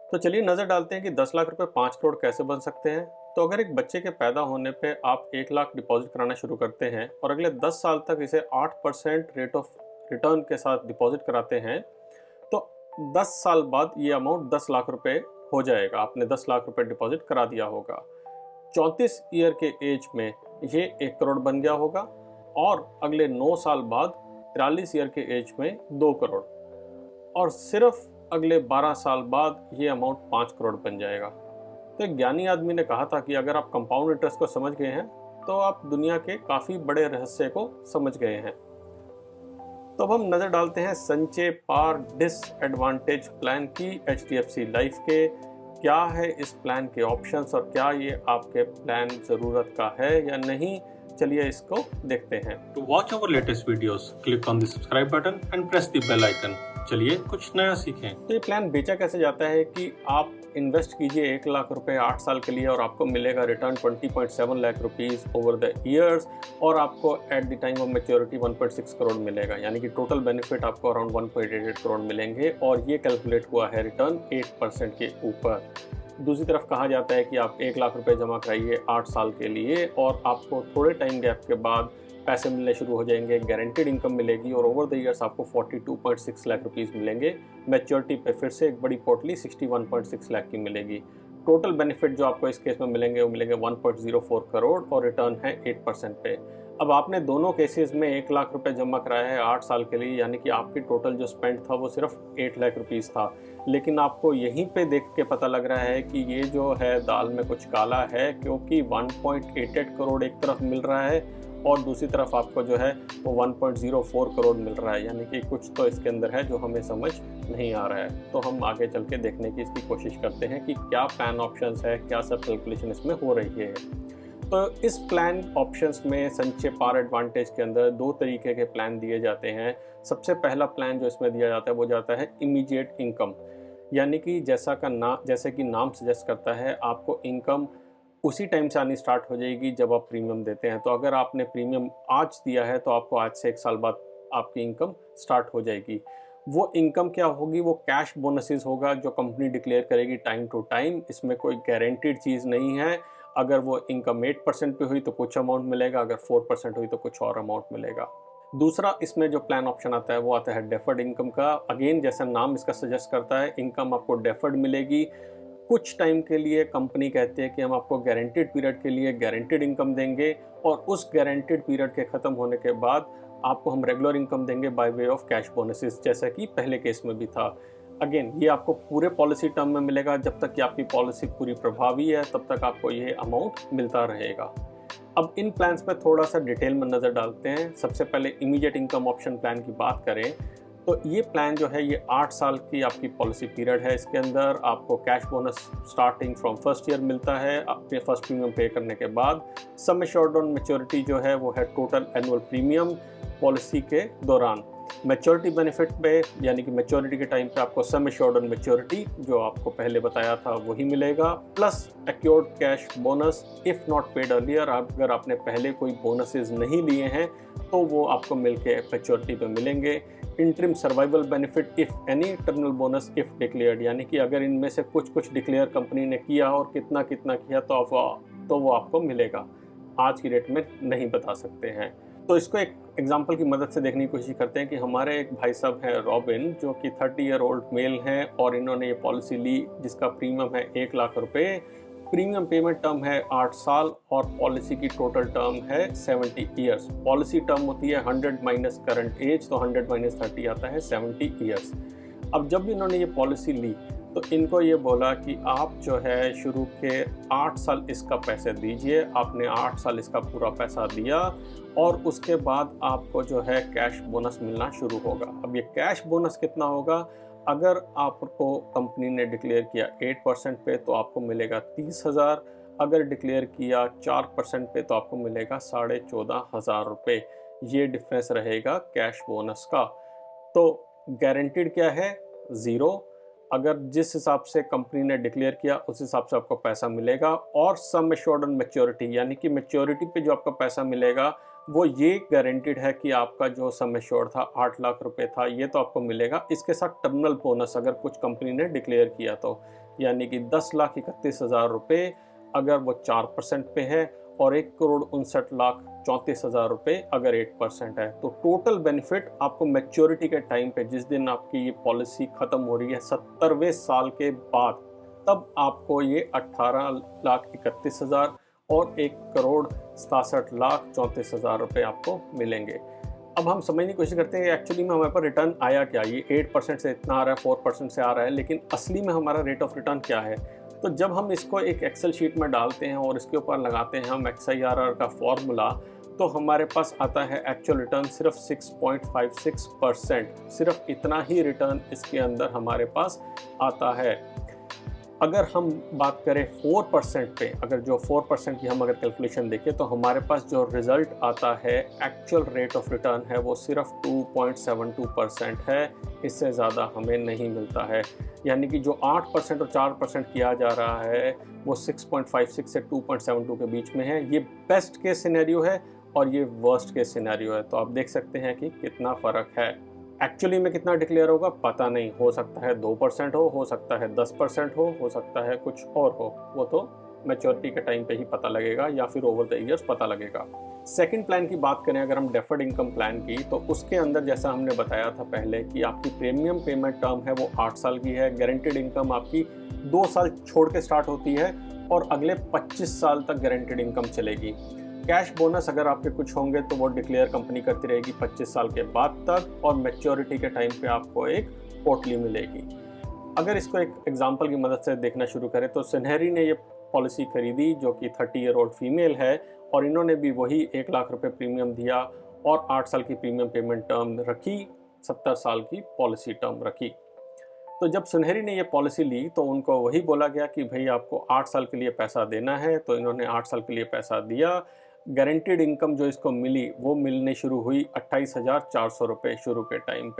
तो चलिए नज़र डालते हैं कि 10 लाख रुपए 5 करोड़ कैसे बन सकते हैं। तो अगर एक बच्चे के पैदा होने पे आप 1 लाख डिपॉजिट कराना शुरू करते हैं और अगले 10 साल तक इसे 8% रेट ऑफ रिटर्न के साथ डिपॉजिट कराते हैं, तो 10 साल बाद ये अमाउंट 10 लाख रुपए हो जाएगा। आपने 10 लाख रुपए डिपॉजिट करा दिया होगा। 34 ईयर के एज में ये 1 करोड़ बन गया होगा और अगले 9 साल बाद 43 ईयर के एज में 2 करोड़ और सिर्फ अगले 12 साल बाद ये अमाउंट 5 करोड़ बन जाएगा। तो एक ज्ञानी आदमी ने कहा था कि अगर आप कंपाउंड इंटरेस्ट को समझ गए हैं तो आप दुनिया के काफ़ी बड़े रहस्य को समझ गए हैं। तो अब हम नज़र डालते हैं संचय पार डिसएडवांटेज प्लान की HDFC लाइफ के। क्या है इस प्लान के ऑप्शंस और क्या ये आपके प्लान ज़रूरत का है या नहीं, चलिए इसको देखते हैं। To watch our latest videos, click on the subscribe button and press the bell icon. चलिए कुछ नया सीखें। तो ये प्लान बेचा कैसे जाता है कि आप इन्वेस्ट कीजिए 1 लाख रुपए 8 साल के लिए और आपको मिलेगा return 20.7 lakh rupees over the years और आपको at the time of maturity 1.6 crore मिलेगा, यानी कि टोटल बेनिफिट आपको अराउंड 1.88 करोड़ मिलेंगे और ये कैलकुलेट हुआ है रिटर्न 8% के ऊपर। दूसरी तरफ कहा जाता है कि आप 1 लाख रुपए जमा कराइए 8 साल के लिए और आपको थोड़े टाइम गैप के बाद पैसे मिलने शुरू हो जाएंगे, गारंटेड इनकम मिलेगी और ओवर द ईयर्स आपको 42.6 लाख रुपीस मिलेंगे। मैच्योरिटी पे फिर से एक बड़ी पोटली 61.6 लाख की मिलेगी। टोटल बेनिफिट जो आपको इस केस में मिलेंगे वो मिलेंगे 1.04 करोड़ और रिटर्न है 8% पे। अब आपने दोनों केसेस में 1 लाख रुपए जमा कराया है 8 साल के लिए, यानी कि आपकी टोटल जो स्पेंड था वो सिर्फ 8 लाख रुपीस था। लेकिन आपको यहीं पे देख के पता लग रहा है कि ये जो है दाल में कुछ काला है, क्योंकि 1.88 करोड़ एक तरफ मिल रहा है और दूसरी तरफ आपको जो है वो 1.04 करोड़ मिल रहा है, यानी कि कुछ तो इसके अंदर है जो हमें समझ नहीं आ रहा है। तो हम आगे चल के देखने की इसकी कोशिश करते हैं कि क्या प्लान ऑप्शंस है, क्या सब कैलकुलेशन इसमें हो रही है। तो इस प्लान ऑप्शंस में संचय पार एडवांटेज के अंदर 2 तरीके के प्लान दिए जाते हैं। सबसे पहला प्लान जो इसमें दिया जाता है वो जाता है इमीडिएट इनकम, यानी कि जैसे कि नाम सजेस्ट करता है, आपको इनकम उसी टाइम से आनी स्टार्ट हो जाएगी जब आप प्रीमियम देते हैं। तो अगर आपने प्रीमियम आज दिया है तो आपको आज से 1 साल बाद आपकी इनकम स्टार्ट हो जाएगी। वो इनकम क्या होगी, वो कैश बोनसेस होगा जो कंपनी डिक्लेयर करेगी टाइम टू टाइम। इसमें कोई गारंटीड चीज़ नहीं है। अगर वो इनकम 8% पे हुई तो कुछ अमाउंट मिलेगा, अगर 4% हुई तो कुछ और अमाउंट मिलेगा। दूसरा इसमें जो प्लान ऑप्शन आता है वो आता है डेफर्ड इनकम का। अगेन जैसा नाम इसका सजेस्ट करता है, इनकम आपको डेफर्ड मिलेगी। कुछ टाइम के लिए कंपनी कहती है कि हम आपको गारंटीड पीरियड के लिए गारंटीड इनकम देंगे और उस गारंटीड पीरियड के ख़त्म होने के बाद आपको हम रेगुलर इनकम देंगे by way of cash bonuses, जैसा कि पहले केस में भी था। अगेन ये आपको पूरे पॉलिसी टर्म में मिलेगा। जब तक कि आपकी पॉलिसी पूरी प्रभावी है तब तक आपको ये अमाउंट मिलता रहेगा। अब इन प्लान्स पे थोड़ा सा डिटेल में नज़र डालते हैं। सबसे पहले इमीडिएट इनकम ऑप्शन प्लान की बात करें तो ये प्लान जो है ये 8 साल की आपकी पॉलिसी पीरियड है। इसके अंदर आपको cash bonus starting from first year मिलता है अपने फर्स्ट प्रीमियम पे करने के बाद। सम एश्योर्ड ऑन मैच्योरिटी जो है वो है टोटल एनुअल प्रीमियम पॉलिसी के दौरान। मैच्योरिटी बेनिफिट पे यानी कि मैच्योरिटी के टाइम पे आपको सम एश्योर्ड ऑन मैच्योरिटी जो आपको पहले बताया था वही मिलेगा, plus assured cash bonus if not paid earlier. अगर आपने पहले कोई बोनसेस नहीं लिए हैं तो वो आपको मिलके मैच्योरिटी पे मिलेंगे। Interim survival benefit if any terminal bonus if declared, यानी कि अगर इनमें से कुछ डिक्लेयर कंपनी ने किया और कितना किया तो वो आपको मिलेगा। आज की डेट में नहीं बता सकते हैं। तो इसको एक एग्जांपल की मदद से देखने की कोशिश करते हैं कि हमारे एक भाई साहब हैं रॉबिन, जो कि 30 ईयर ओल्ड मेल हैं और इन्होंने ये पॉलिसी ली जिसका प्रीमियम है 1 लाख रुपए। प्रीमियम पेमेंट टर्म है 8 साल और पॉलिसी की टोटल टर्म है 70 ईयर्स। पॉलिसी टर्म होती है 100 माइनस करंट एज, तो 100 माइनस 30 आता है 70 ईयर्स। अब जब इन्होंने ये पॉलिसी ली तो इनको ये बोला कि आप जो है शुरू के 8 साल इसका पैसे दीजिए। आपने 8 साल इसका पूरा पैसा दिया और उसके बाद आपको जो है कैश बोनस मिलना शुरू होगा। अब ये कैश बोनस कितना होगा, अगर आपको कंपनी ने डिक्लेयर किया 8% पे तो आपको मिलेगा 30,000, अगर डिक्लेयर किया 4% पे तो आपको मिलेगा 14,500 रुपये। ये डिफरेंस रहेगा कैश बोनस का। तो गारंटीड क्या है, 0। अगर जिस हिसाब से कंपनी ने डिक्लेयर किया उस हिसाब से आपको पैसा मिलेगा। और सम एश्योर्ड ऑन मैच्योरिटी, यानी कि मैच्योरिटी पे जो आपका पैसा मिलेगा वो ये गारंटीड है कि आपका जो सम एश्योर्ड था 8 लाख रुपए था, ये तो आपको मिलेगा। इसके साथ टर्मिनल बोनस अगर कुछ कंपनी ने डिक्लेयर किया तो यानी कि 10,31,000 रुपये अगर वो 4% पे है, और 1,59,34,000 रुपये अगर 8% है। तो टोटल बेनिफिट आपको मैच्योरिटी के टाइम पे, जिस दिन आपकी ये पॉलिसी ख़त्म हो रही है 70वें साल के बाद, तब आपको ये 18,31,000 और 1,67,34,000 रुपये आपको मिलेंगे। अब हम समझने की कोशिश करते हैं एक्चुअली में हमारे पास रिटर्न आया क्या। ये 8% से इतना आ रहा है, 4% से आ रहा है, लेकिन असली में हमारा रेट ऑफ रिटर्न क्या है। तो जब हम इसको एक एक्सेल शीट में डालते हैं और इसके ऊपर लगाते हैं हम XIRR का फॉर्मूला, तो हमारे पास आता है एक्चुअल रिटर्न सिर्फ 6.56%। सिर्फ इतना ही रिटर्न इसके अंदर हमारे पास आता है। अगर हम बात करें 4% पे, अगर जो 4% की हम अगर कैलकुलेशन देखें, तो हमारे पास जो रिज़ल्ट आता है एक्चुअल रेट ऑफ रिटर्न है वो सिर्फ 2.72% है। इससे ज़्यादा हमें नहीं मिलता है। यानी कि जो 8% और 4% किया जा रहा है वो 6.56 से 2.72 के बीच में है। ये बेस्ट केस सिनेरियो है और ये वर्स्ट केस सिनेरियो है। तो आप देख सकते हैं कि कितना फ़र्क है। एक्चुअली में कितना डिक्लेयर होगा पता नहीं, हो सकता है 2% हो सकता है 10% हो सकता है कुछ और हो। वो तो मैच्योरिटी के टाइम पे ही पता लगेगा या फिर ओवर द ईयर्स पता लगेगा। सेकंड प्लान की बात करें अगर हम डेफर्ड इनकम प्लान की, तो उसके अंदर जैसा हमने बताया था पहले कि आपकी प्रीमियम पेमेंट टर्म है वो 8 साल की है। गारंटीड इनकम आपकी 2 साल छोड़ के स्टार्ट होती है और अगले 25 साल तक गारंटीड इनकम चलेगी। कैश बोनस अगर आपके कुछ होंगे तो वो डिक्लेयर कंपनी करती रहेगी 25 साल के बाद तक, और मैच्योरिटी के टाइम पे आपको एक पोर्टली मिलेगी। अगर इसको एक एग्जांपल की मदद से देखना शुरू करें, तो सुनहरी ने ये पॉलिसी खरीदी जो कि 30 ईयर ओल्ड फीमेल है, और इन्होंने भी वही 1 लाख रुपए प्रीमियम दिया और 8 साल की प्रीमियम पेमेंट टर्म रखी, 70 साल की पॉलिसी टर्म रखी। तो जब सुनहरी ने ये पॉलिसी ली तो उनको वही बोला गया कि भाई आपको 8 साल के लिए पैसा देना है। तो इन्होंने 8 साल के लिए पैसा दिया। गारंटीड इनकम जो इसको मिली वो मिलने शुरू हुई 28,400 रुपये शुरू के टाइम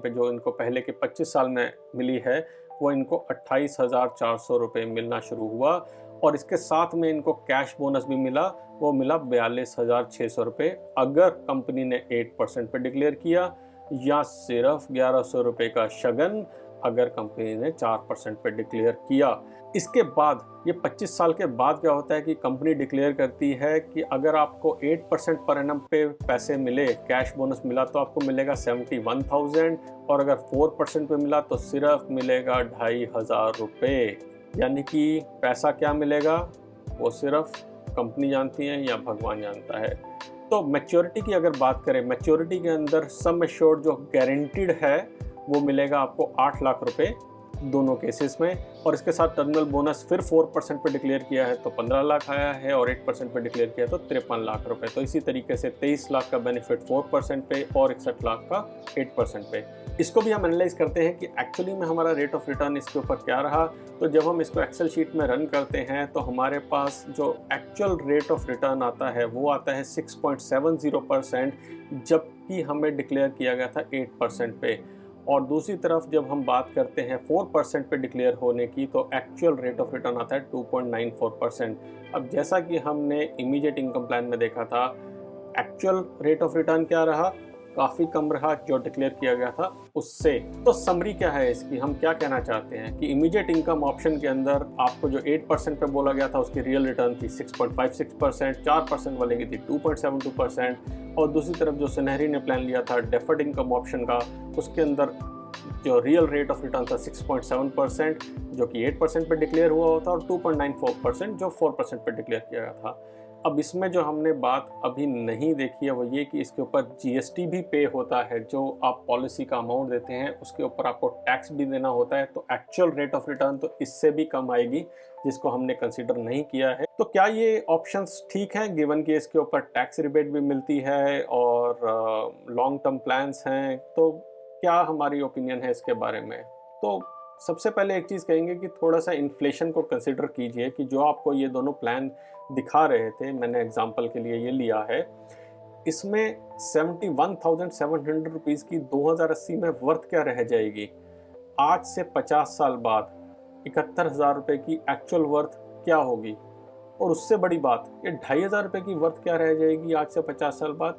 पे जो इनको पहले के 25 साल में मिली है वो इनको 28,400 रुपये मिलना शुरू हुआ। और इसके साथ में इनको कैश बोनस भी मिला, वो मिला 42,600 रुपये अगर कंपनी ने 8% पे डिक्लेयर किया, या सिर्फ 1,100 रुपये का शगन अगर कंपनी ने 4% पे डिक्लेयर किया। इसके बाद ये 25 साल के बाद क्या होता है कि कंपनी डिक्लेयर करती है कि अगर आपको 8% पर एनम पे पैसे मिले, कैश बोनस मिला, तो आपको मिलेगा 71,000, और अगर 4% पे मिला तो सिर्फ मिलेगा 2,500 रुपये। यानी कि पैसा क्या मिलेगा वो सिर्फ कंपनी जानती है या भगवान जानता है। तो मैच्योरिटी की अगर बात करें, मैच्योरिटी के अंदर सम एश्योर्ड जो गारंटीड है वो मिलेगा आपको 8 लाख रुपए दोनों केसेस में, और इसके साथ टर्मिनल बोनस फिर 4% पे डिक्लेयर किया है तो 15 लाख आया है, और 8% पे डिक्लेयर किया तो 53 लाख रुपए। तो इसी तरीके से 23 लाख का बेनिफिट 4% पे और 61 लाख का 8% पे। इसको भी हम एनालाइज करते हैं कि एक्चुअली में हमारा रेट ऑफ रिटर्न इसके ऊपर क्या रहा। तो जब हम इसको एक्सेल शीट में रन करते हैं तो हमारे पास जो एक्चुअल रेट ऑफ रिटर्न आता है वो आता है 6.70%, जबकि हमें डिक्लेयर किया गया था 8% पे। और दूसरी तरफ जब हम बात करते हैं 4% पे डिक्लेयर होने की, तो एक्चुअल रेट ऑफ रिटर्न आता है 2.94%। अब जैसा कि हमने इमीडिएट इनकम प्लान में देखा था, एक्चुअल रेट ऑफ रिटर्न क्या रहा, काफ़ी कम रहा जो डिक्लेयर किया गया था उससे। तो समरी क्या है इसकी, हम क्या कहना चाहते हैं कि इमीडिएट इनकम ऑप्शन के अंदर आपको जो 8% पे बोला गया था उसकी रियल रिटर्न थी 6.56%, 4% वाले की थी 2.72%, और दूसरी तरफ जो सुनहरी ने प्लान लिया था डेफर्ड इनकम ऑप्शन का, उसके अंदर जो रियल रेट ऑफ रिटर्न था 6.7% जो कि 8% पे डिक्लेयर हुआ होता, और 2.94% जो 4% पे डिक्लेयर किया गया था। अब इसमें जो हमने बात अभी नहीं देखी है वो ये कि इसके ऊपर GST भी पे होता है। जो आप पॉलिसी का अमाउंट देते हैं उसके ऊपर आपको टैक्स भी देना होता है। तो एक्चुअल रेट ऑफ रिटर्न तो इससे भी कम आएगी, जिसको हमने कंसीडर नहीं किया है। तो क्या ये ऑप्शंस ठीक हैं, गिवन कि इसके ऊपर टैक्स रिबेट भी मिलती है और लॉन्ग टर्म प्लान्स हैं? तो क्या हमारी ओपिनियन है इसके बारे में? तो सबसे पहले एक चीज़ कहेंगे कि थोड़ा सा इन्फ्लेशन को कंसिडर कीजिए कि जो आपको ये दोनों प्लान दिखा रहे थे, मैंने एग्जांपल के लिए ये लिया है, इसमें 71,700 रुपीज़ की 2080 में वर्थ क्या रह जाएगी। आज से 50 साल बाद 71,000 रुपये की एक्चुअल वर्थ क्या होगी, और उससे बड़ी बात ये 2,500 रुपये की वर्थ क्या रह जाएगी आज से 50 साल बाद,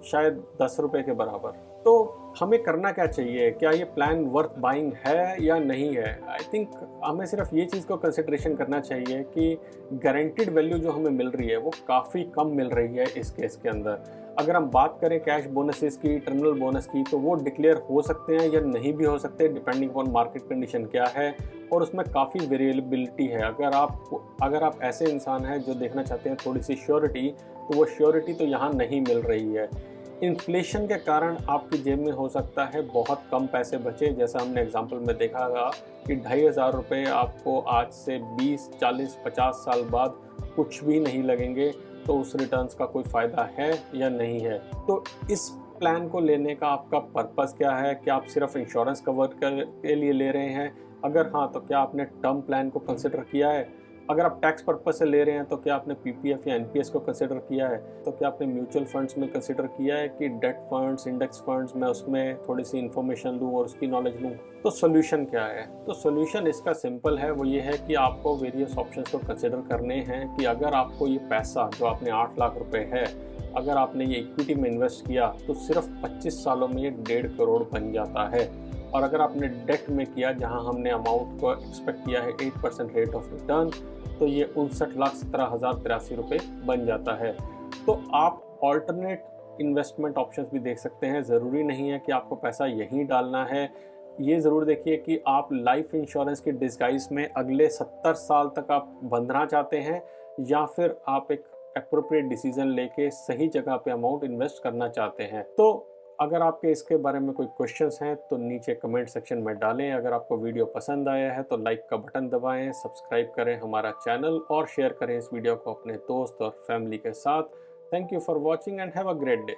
शायद 10 रुपये के बराबर। तो हमें करना क्या चाहिए? क्या ये प्लान वर्थ बाइंग है या नहीं है? आई थिंक हमें सिर्फ ये चीज़ को कंसिडरेशन करना चाहिए कि गारंटीड वैल्यू जो हमें मिल रही है वो काफ़ी कम मिल रही है इस केस के अंदर। अगर हम बात करें कैश बोनसेस की, टर्मिनल बोनस की, तो वो डिक्लेयर हो सकते हैं या नहीं भी हो सकते डिपेंडिंग अपॉन मार्केट कंडीशन क्या है, और उसमें काफ़ी वेरिएबिलिटी है। अगर आप ऐसे इंसान हैं जो देखना चाहते हैं थोड़ी सी श्योरिटी, तो वो श्योरिटी तो यहाँ नहीं मिल रही है। इन्फ्लेशन के कारण आपकी जेब में हो सकता है बहुत कम पैसे बचे, जैसा हमने एग्जांपल में देखा था कि 2,500 रुपये आपको आज से 20, 40, 50 साल बाद कुछ भी नहीं लगेंगे, तो उस रिटर्न्स का कोई फ़ायदा है या नहीं है। तो इस प्लान को लेने का आपका पर्पस क्या है? क्या आप सिर्फ इंश्योरेंस कवर के लिए ले रहे हैं? अगर हाँ, तो क्या आपने टर्म प्लान को कंसिडर किया है? अगर आप टैक्स पर्पस से ले रहे हैं तो क्या आपने पीपीएफ या एनपीएस को कंसिडर किया है? तो क्या आपने म्यूचुअल फंड्स में कंसिडर किया है कि डेट फंड्स, इंडेक्स फंड्स, मैं उसमें थोड़ी सी इन्फॉर्मेशन लूँ और उसकी नॉलेज लूँ? तो सोल्यूशन क्या है? तो सोल्यूशन इसका सिंपल है, वो ये है कि आपको वेरियस ऑप्शंस को कंसिडर करने हैं कि अगर आपको ये पैसा जो आपने 8 लाख रुपए है, अगर आपने ये इक्विटी में इन्वेस्ट किया तो सिर्फ 25 सालों में ये 1.5 करोड़ बन जाता है। और अगर आपने डेट में किया, जहां हमने अमाउंट को एक्सपेक्ट किया है 8% रेट ऑफ रिटर्न, तो ये 59,17,083 रुपये बन जाता है। तो आप ऑल्टरनेट इन्वेस्टमेंट ऑप्शंस भी देख सकते हैं। ज़रूरी नहीं है कि आपको पैसा यहीं डालना है। ये ज़रूर देखिए कि आप लाइफ इंश्योरेंस की डिस्गाइज में अगले 70 साल तक आप बंधना चाहते हैं, या फिर आप एक एप्रोप्रिएट डिसीजन लेके सही जगह पे अमाउंट इन्वेस्ट करना चाहते हैं। तो अगर आपके इसके बारे में कोई क्वेश्चंस हैं तो नीचे कमेंट सेक्शन में डालें। अगर आपको वीडियो पसंद आया है तो लाइक का बटन दबाएं, सब्सक्राइब करें हमारा चैनल और शेयर करें इस वीडियो को अपने दोस्त और फैमिली के साथ। Thank you for watching and have a great day.